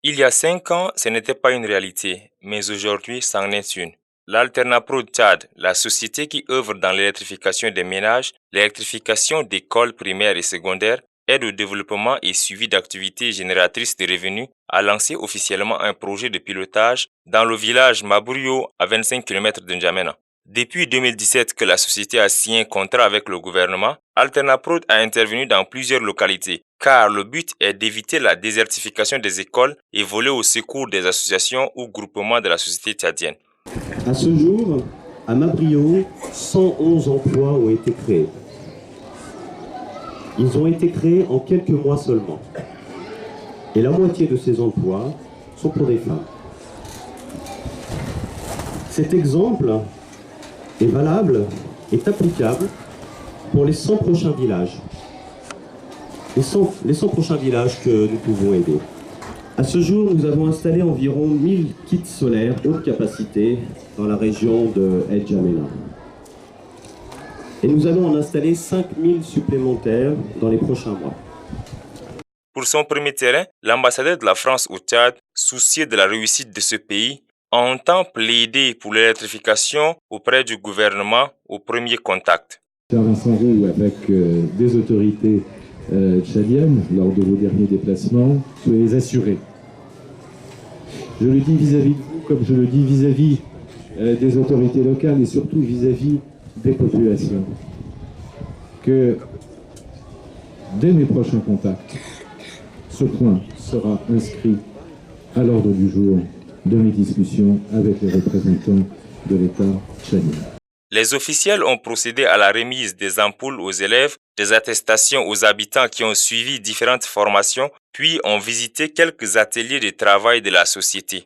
Il y a 5 ans, ce n'était pas une réalité, mais aujourd'hui, c'en est une. L'Alternaprod Tchad, la société qui œuvre dans l'électrification des ménages, l'électrification d'écoles primaires et secondaires, aide au développement et suivi d'activités génératrices de revenus, a lancé officiellement un projet de pilotage dans le village Maburio à 25 km de N'Djamena. Depuis 2017 que la société a signé un contrat avec le gouvernement, Alternaprod a intervenu dans plusieurs localités, car le but est d'éviter la désertification des écoles et voler au secours des associations ou groupements de la société tchadienne. À ce jour, à Mabrio, 111 emplois ont été créés. Ils ont été créés en quelques mois seulement. Et la moitié de ces emplois sont pour des femmes. Cet exemple est valable, est applicable pour les 100 prochains villages. Les 100 prochains villages que nous pouvons aider. À ce jour, nous avons installé environ 1000 kits solaires haute capacité dans la région de N'Djamena. Et nous allons en installer 5000 supplémentaires dans les prochains mois. Pour son premier terrain, l'ambassadeur de la France au Tchad, soucieux de la réussite de ce pays, entend plaider pour l'électrification auprès du gouvernement au premier contact. Vincent Roux avec des autorités tchadiennes lors de vos derniers déplacements, soyez assurés. Je le dis vis-à-vis de vous comme je le dis vis-à-vis des autorités locales et surtout vis-à-vis des populations, que dès mes prochains contacts, ce point sera inscrit à l'ordre du jour de mes discussions avec les représentants de l'État tchadien. Les officiels ont procédé à la remise des ampoules aux élèves, des attestations aux habitants qui ont suivi différentes formations, puis ont visité quelques ateliers de travail de la société.